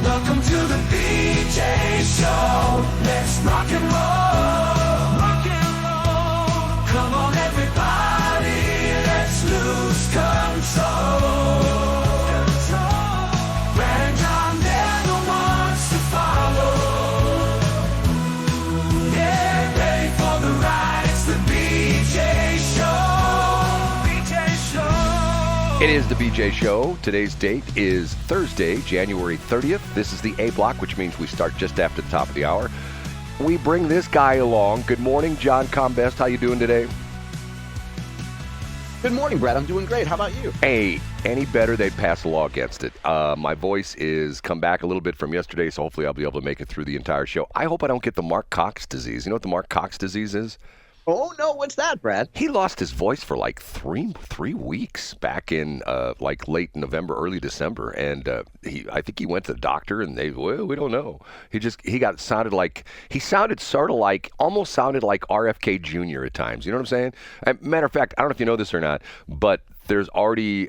Welcome to the BJ Show. Let's rock and roll. Rock and roll. Come on, everybody. Let's lose control. Brad and John, they're the ones to follow. Yeah, ready for the ride. It's the BJ Show. BJ Show. It is the BJ Show. Today's date is Thursday, January 30th. This is the A block, which means we start just after the top of the hour. We bring this guy along. Good morning, John Combest. How you doing today? Good morning, Brad. I'm doing great. How about you? Hey, any better, they'd pass a law against it. My voice is come back a little bit from yesterday, so hopefully I'll be able to make it through the entire show. I hope I don't get the Mark Cox disease. You know what the Mark Cox disease is? Oh, no. What's that, Brad? He lost his voice for like three weeks back in like late November, early December, and I think he went to the doctor, and we don't know. He sounded sort of like almost sounded like RFK Jr. at times. You know what I'm saying? Matter of fact, I don't know if you know this or not, but there's already,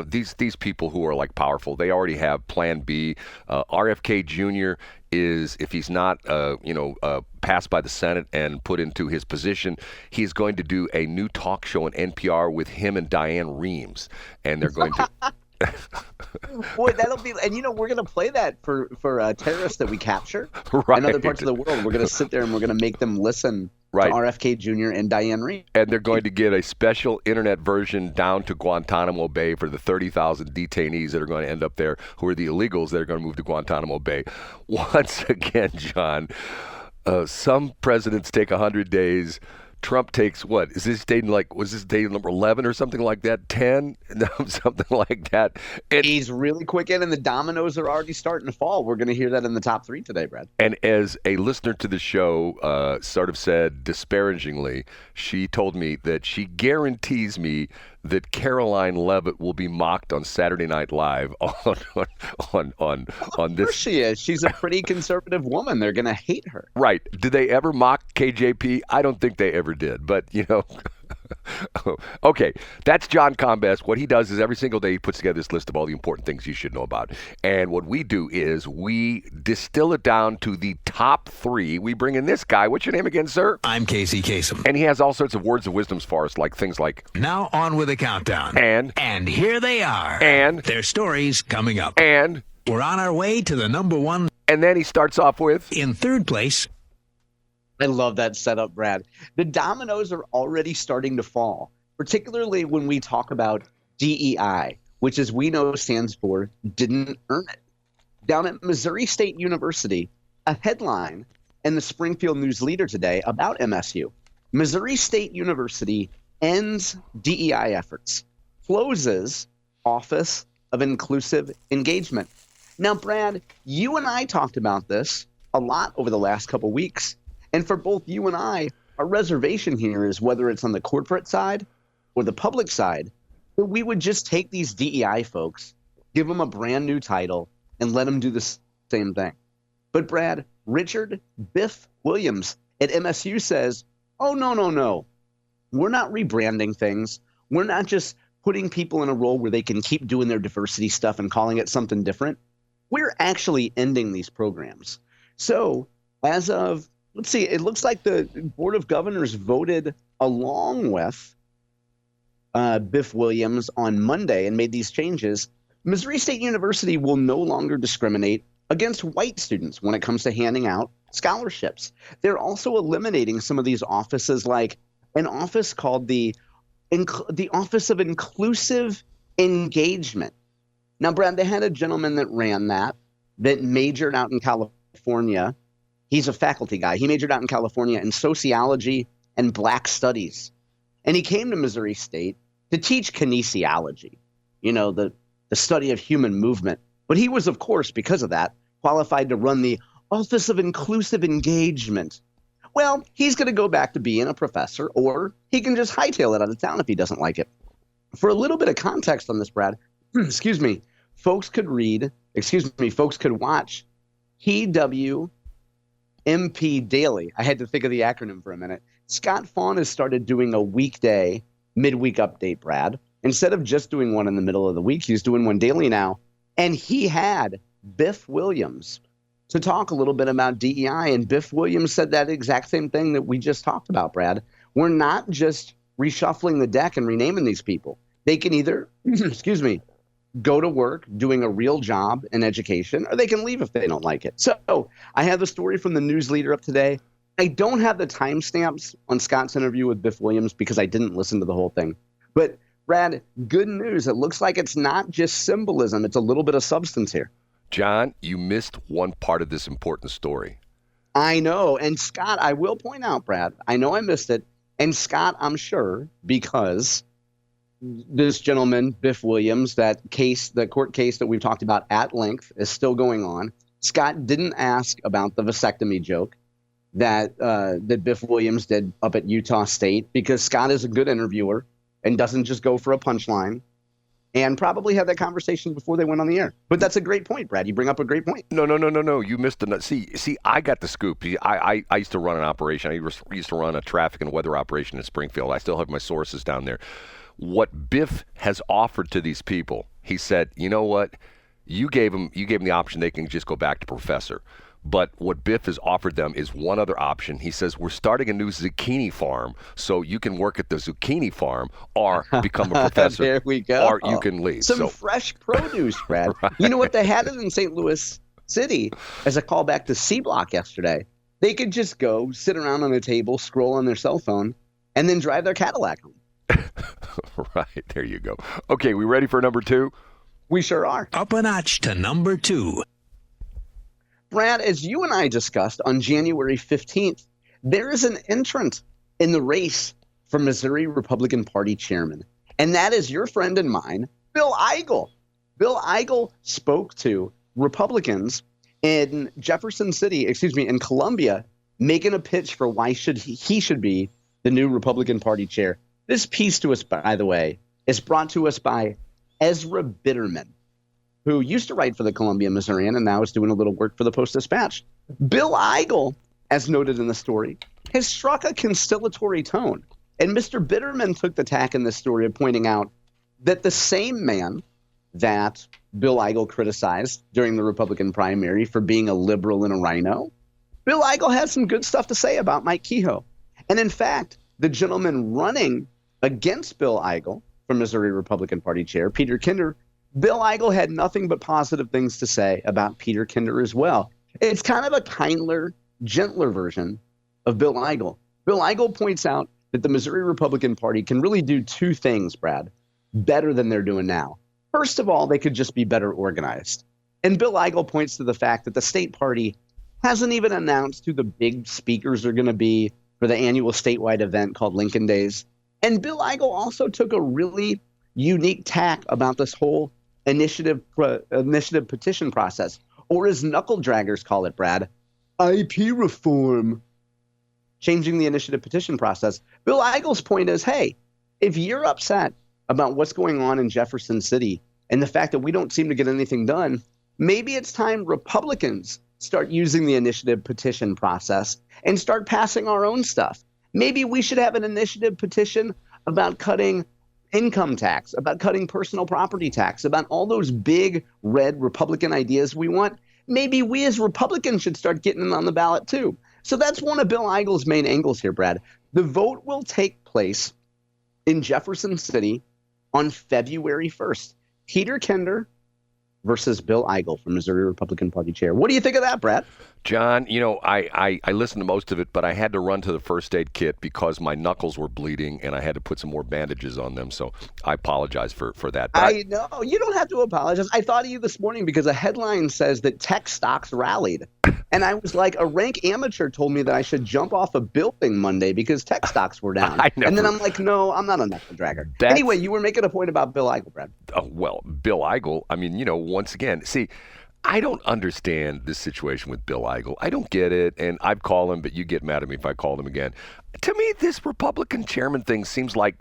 these people who are like powerful. They already have Plan B. RFK Jr. is, if he's not, passed by the Senate and put into his position, he's going to do a new talk show on NPR with him and Diane Reeves, and they're going to. Boy, that'll be, and we're going to play that for terrorists that we capture right. in other parts of the world. We're going to sit there and we're going to make them listen right. to RFK Jr. and Diane Reeves. And they're going to get a special internet version down to Guantanamo Bay for the 30,000 detainees that are going to end up there, who are the illegals that are going to move to Guantanamo Bay. Once again, John, some presidents take 100 days. Trump takes what? Was this day number 11 or something like that? 10? Something like that. He's really quick in, and the dominoes are already starting to fall. We're going to hear that in the top three today, Brad. And as a listener to the show sort of said disparagingly, she told me that she guarantees me that Caroline Leavitt will be mocked on Saturday Night Live on Of this. course she is. She's a pretty conservative woman. They're going to hate her. Right. Did they ever mock KJP? I don't think they ever did. But, Okay, that's John Combest. What he does is every single day he puts together this list of all the important things you should know about. And what we do is we distill it down to the top three. We bring in this guy. What's your name again, sir? I'm Casey Kasem. And he has all sorts of words of wisdom for us, like things like... Now on with the countdown. And here they are. And... their stories coming up. And... we're on our way to the number one. And then he starts off with... in third place... I love that setup, Brad. The dominoes are already starting to fall, particularly when we talk about DEI, which, as we know, stands for didn't earn it. Down at Missouri State University, a headline in the Springfield News Leader today about MSU. Missouri State University ends DEI efforts, closes Office of Inclusive Engagement. Now, Brad, you and I talked about this a lot over the last couple weeks. And for both you and I, our reservation here is whether it's on the corporate side or the public side, that we would just take these DEI folks, give them a brand new title, and let them do the same thing. But Brad, Richard Biff Williams at MSU says, oh, no. We're not rebranding things. We're not just putting people in a role where they can keep doing their diversity stuff and calling it something different. We're actually ending these programs. So as of... let's see, it looks like the Board of Governors voted along with Biff Williams on Monday and made these changes. Missouri State University will no longer discriminate against white students when it comes to handing out scholarships. They're also eliminating some of these offices, like an office called the Office of Inclusive Engagement. Now, Brad, they had a gentleman that ran that majored out in California. He's a faculty guy. He majored out in California in sociology and Black studies. And he came to Missouri State to teach kinesiology, the study of human movement. But he was, of course, because of that, qualified to run the Office of Inclusive Engagement. Well, he's going to go back to being a professor, or he can just hightail it out of town if he doesn't like it. For a little bit of context on this, Brad, folks could watch TW MP Daily. I had to think of the acronym for a minute. Scott Fawn has started doing a weekday midweek update, Brad. Instead of just doing one in the middle of the week, he's doing one daily now. And he had Biff Williams to talk a little bit about DEI. And Biff Williams said that exact same thing that we just talked about, Brad. We're not just reshuffling the deck and renaming these people. They can either, excuse me, go to work doing a real job in education, or they can leave if they don't like it. So I have the story from the news leader up today. I don't have the timestamps on Scott's interview with Biff Williams because I didn't listen to the whole thing. But Brad, good news. It looks like it's not just symbolism. It's a little bit of substance here. John, you missed one part of this important story. I know. And Scott, I will point out, Brad, I know I missed it. And Scott, I'm sure, because this gentleman, Biff Williams, that court case that we've talked about at length is still going on. Scott didn't ask about the vasectomy joke that Biff Williams did up at Utah State, because Scott is a good interviewer and doesn't just go for a punchline, and probably had that conversation before they went on the air. But that's a great point, Brad. You bring up a great point. No. You missed the See, I got the scoop. I used to run an operation. I used to run a traffic and weather operation in Springfield. I still have my sources down there. What Biff has offered to these people, he said, you know what? You gave them the option. They can just go back to professor. But what Biff has offered them is one other option. He says, we're starting a new zucchini farm, so you can work at the zucchini farm or become a professor. There we go. Or you can leave. Some fresh produce, Brad. Right. You know what? They had it in St. Louis City as a callback to C Block yesterday. They could just go sit around on a table, scroll on their cell phone, and then drive their Cadillac home. Right. There you go. Okay, we ready for number 2? We sure are. Up a notch to number 2. Brad, as you and I discussed on January 15th, there is an entrant in the race for Missouri Republican Party chairman, and that is your friend and mine, Bill Eigel. Bill Eigel spoke to Republicans in in Columbia, making a pitch for why he should be the new Republican Party chair. This piece to us, by the way, is brought to us by Ezra Bitterman, who used to write for the Columbia Missourian and now is doing a little work for the Post-Dispatch. Bill Eigel, as noted in the story, has struck a conciliatory tone. And Mr. Bitterman took the tack in this story of pointing out that the same man that Bill Eigel criticized during the Republican primary for being a liberal and a rhino, Bill Eigel had some good stuff to say about Mike Kehoe. And in fact, the gentleman running against Bill Eigel for Missouri Republican Party chair, Peter Kinder, Bill Eigel had nothing but positive things to say about Peter Kinder as well. It's kind of a kinder, gentler version of Bill Eigel. Bill Eigel points out that the Missouri Republican Party can really do two things, Brad, better than they're doing now. First of all, they could just be better organized. And Bill Eigel points to the fact that the state party hasn't even announced who the big speakers are going to be for the annual statewide event called Lincoln Days. And Bill Eigel also took a really unique tack about this whole initiative petition process, or as knuckle draggers call it, Brad, IP reform, changing the initiative petition process. Bill Eigel's point is, hey, if you're upset about what's going on in Jefferson City and the fact that we don't seem to get anything done, maybe it's time Republicans start using the initiative petition process and start passing our own stuff. Maybe we should have an initiative petition about cutting income tax, about cutting personal property tax, about all those big red Republican ideas we want. Maybe we as Republicans should start getting them on the ballot too. So that's one of Bill Eigel's main angles here, Brad. The vote will take place in Jefferson City on February 1st. Peter Kinder versus Bill Eigel for Missouri Republican Party chair. What do you think of that, Brad? John, you know, I listened to most of it, but I had to run to the first aid kit because my knuckles were bleeding and I had to put some more bandages on them. So I apologize for that. But I know. You don't have to apologize. I thought of you this morning because a headline says that tech stocks rallied. And I was like, a rank amateur told me that I should jump off a building Monday because tech stocks were down. And then I'm like, no, I'm not a knuckle dragger. Anyway, you were making a point about Bill Eigel, Brad. Well, Bill Eigel, I mean, you know, once again, see, I don't understand this situation with Bill Eigel. I don't get it, and I've called him, but you get mad at me if I called him again. To me, this Republican chairman thing seems like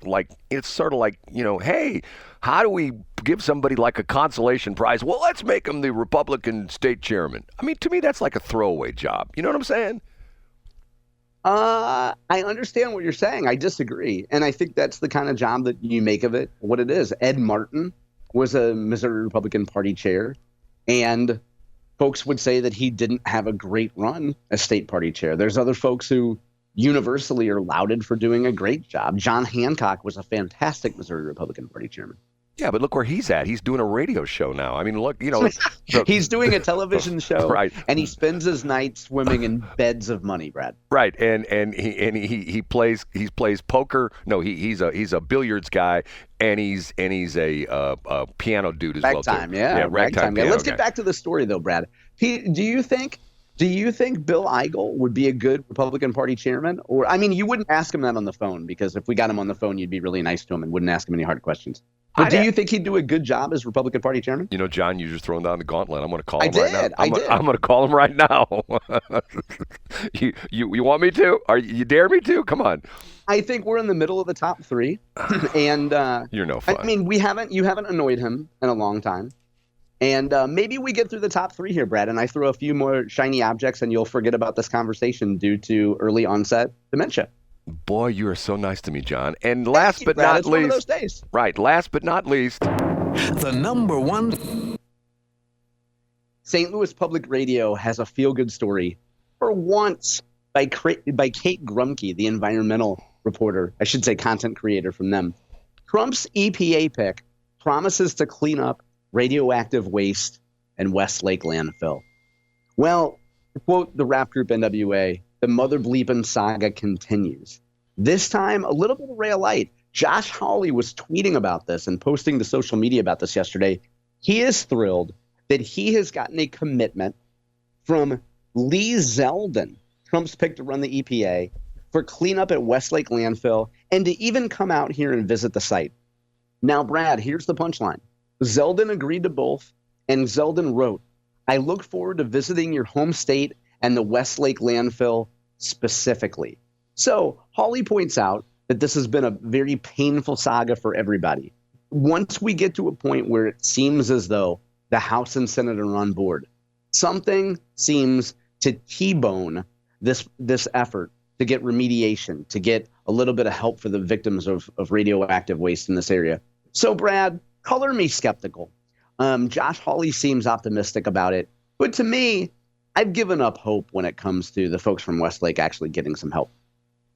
it's sort of like, you know, hey, how do we give somebody like a consolation prize? Well, let's make him the Republican state chairman. I mean, to me, that's like a throwaway job. You know what I'm saying? I understand what you're saying. I disagree, and I think that's the kind of job that you make of it what it is. Ed Martin was a Missouri Republican Party chair. And folks would say that he didn't have a great run as state party chair. There's other folks who universally are lauded for doing a great job. John Hancock was a fantastic Missouri Republican Party chairman. Yeah, but look where he's at. He's doing a radio show now. I mean, look, he's doing a television show, right? And he spends his nights swimming in beds of money, Brad. Right, and he plays poker. No, he's a billiards guy, and he's a piano dude as well. Ragtime, yeah, ragtime guy. Let's get back to the story though, Brad. Do you think Bill Eigel would be a good Republican Party chairman? Or, I mean, you wouldn't ask him that on the phone, because if we got him on the phone, you'd be really nice to him and wouldn't ask him any hard questions. But do you think he'd do a good job as Republican Party chairman? You know, John, you're just throwing down the gauntlet. I'm going to call him right now. I did. I'm going to call him right now. You want me to? You dare me to? Come on. I think we're in the middle of the top three, and you're no fun. I mean, you haven't annoyed him in a long time, and maybe we get through the top three here, Brad. And I throw a few more shiny objects, and you'll forget about this conversation due to early onset dementia. Boy, you are so nice to me, John. And last but not least, one of those days. Right, last but not least, the number one. St. Louis Public Radio has a feel-good story for once by Kate Grumke, the environmental reporter, I should say content creator from them. Trump's EPA pick promises to clean up radioactive waste in West Lake Landfill. Well, to quote the rap group NWA, the mother bleepin' saga continues. This time, a little bit of ray of light. Josh Hawley was tweeting about this and posting to social media about this yesterday. He is thrilled that he has gotten a commitment from Lee Zeldin, Trump's pick to run the EPA, for cleanup at West Lake Landfill, and to even come out here and visit the site. Now, Brad, here's the punchline. Zeldin agreed to both, and Zeldin wrote, "I look forward to visiting your home state and the West Lake Landfill specifically." So Hawley points out that this has been a very painful saga for everybody. Once we get to a point where it seems as though the House and Senate are on board, something seems to T-bone this effort to get remediation, to get a little bit of help for the victims of radioactive waste in this area. So, Brad, color me skeptical. Josh Hawley seems optimistic about it. But to me, I've given up hope when it comes to the folks from Westlake actually getting some help.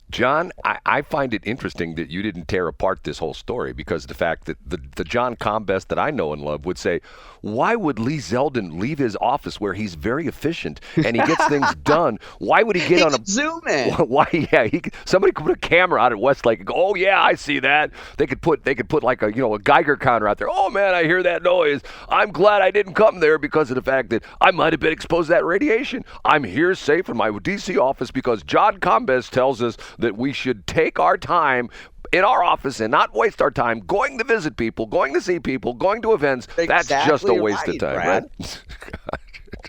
John, I find it interesting that you didn't tear apart this whole story, because the fact that the John Combest that I know and love would say, why would Lee Zeldin leave his office where he's very efficient and he gets things done? Why would he get on a zoom in? Why? Yeah, somebody could put a camera out at Westlake and go, oh yeah, I see that. They could put like a Geiger counter out there. Oh man, I hear that noise. I'm glad I didn't come there because of the fact that I might have been exposed to that radiation. I'm here safe in my DC office because John Combest tells us that we should take our time in our office and not waste our time going to visit people, going to see people, going to events. Exactly. That's just a waste of time, Brad. Right?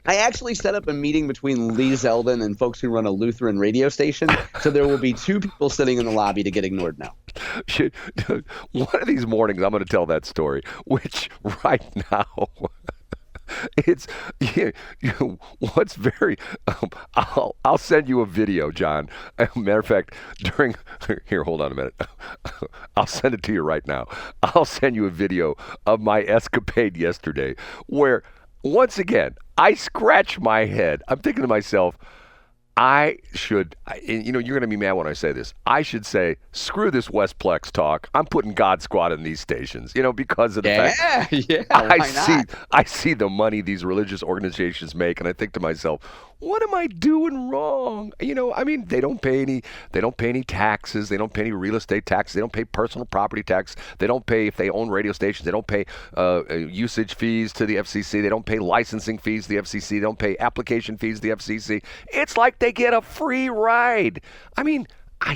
I actually set up a meeting between Lee Zeldin and folks who run a Lutheran radio station, so there will be two people sitting in the lobby to get ignored now. One of these mornings, I'm going to tell that story, which right now... It's what's very. I'll send you a video, John. Matter of fact, here, hold on a minute. I'll send it to you right now. I'll send you a video of my escapade yesterday, where once again I scratch my head. I'm thinking to myself, you're going to be mad when I say this. I should say, screw this Westplex talk. I'm putting God Squad in these stations, because of the fact I see the money these religious organizations make, and I think to myself, what am I doing wrong? They don't pay any taxes. They don't pay any real estate taxes. They don't pay personal property tax. They don't pay, if they own radio stations, they don't pay usage fees to the FCC. They don't pay licensing fees to the FCC. They don't pay application fees to the FCC. It's like they get a free ride. I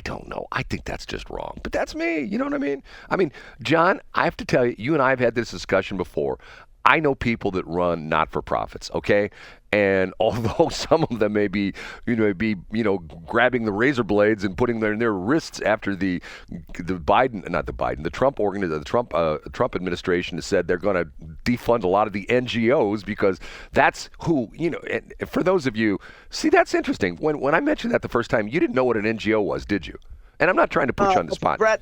don't know. I think that's just wrong. But that's me. You know what I mean? John, I have to tell you, you and I have had this discussion before. I know people that run not-for-profits, okay? And although some of them may be grabbing the razor blades and putting them in their wrists after the Trump administration has said they're going to defund a lot of the NGOs, because that's who, and for those of you, see, that's interesting. When I mentioned that the first time, you didn't know what an NGO was, did you? And I'm not trying to put you on the spot. Brad,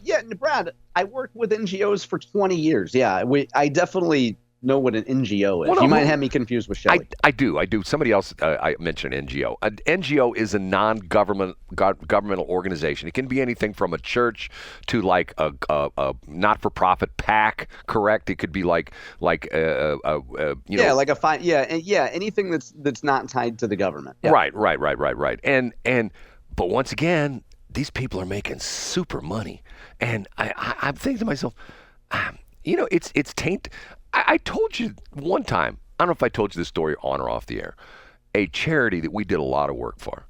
I worked with NGOs for 20 years. Yeah, I definitely know what an NGO is. Well, no, you might have me confused with Shelley. I do. Somebody else, I mentioned NGO. An NGO is a non-governmental organization. It can be anything from a church to like a not-for-profit PAC. Correct? It could be like like a anything that's not tied to the government. Yeah. Right. And but once again, these people are making super money, and I'm thinking to myself, it's taint. I told you one time, I don't know if I told you this story on or off the air, a charity that we did a lot of work for.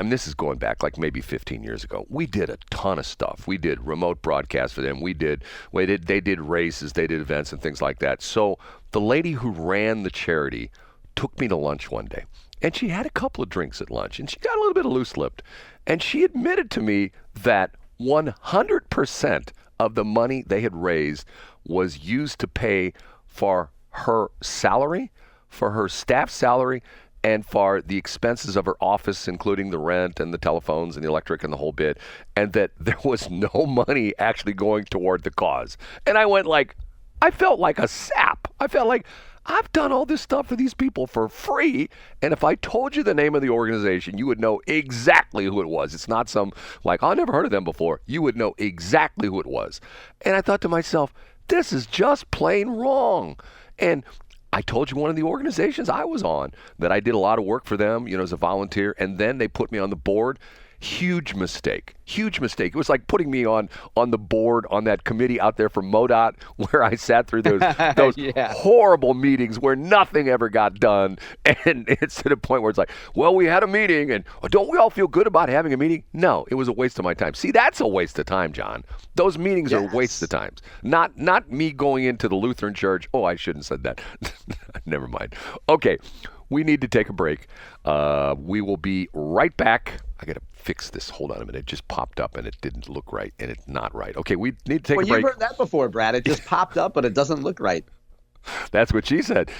This is going back like maybe 15 years ago. We did a ton of stuff. We did remote broadcasts for them. They did races, they did events and things like that. So the lady who ran the charity took me to lunch one day, and she had a couple of drinks at lunch, and she got a little bit of loose-lipped. And she admitted to me that 100% of the money they had raised was used to pay for her salary, for her staff salary, and for the expenses of her office, including the rent and the telephones and the electric and the whole bit, and that there was no money actually going toward the cause. And I felt like a sap. I felt like I've done all this stuff for these people for free, and if I told you the name of the organization, you would know exactly who it was. It's not some, I never heard of them before. You would know exactly who it was. And I thought to myself, this is just plain wrong. And I told you one of the organizations I was on, that I did a lot of work for them, as a volunteer, and then they put me on the board. Huge mistake. It was like putting me on the board on that committee out there for MODOT, where I sat through those horrible meetings where nothing ever got done. And it's to the point where it's like, well, we had a meeting, and don't we all feel good about having a meeting? No, it was a waste of my time. See, that's a waste of time, John. Those meetings are waste of times. Not me going into the Lutheran church. Oh, I shouldn't have said that. Never mind. Okay, we need to take a break. We will be right back. I got to fix this. Hold on a minute. It just popped up and it didn't look right, and it's not right. Okay, we need to take a break. You've heard that before, Brad. It just popped up, but it doesn't look right. That's what she said.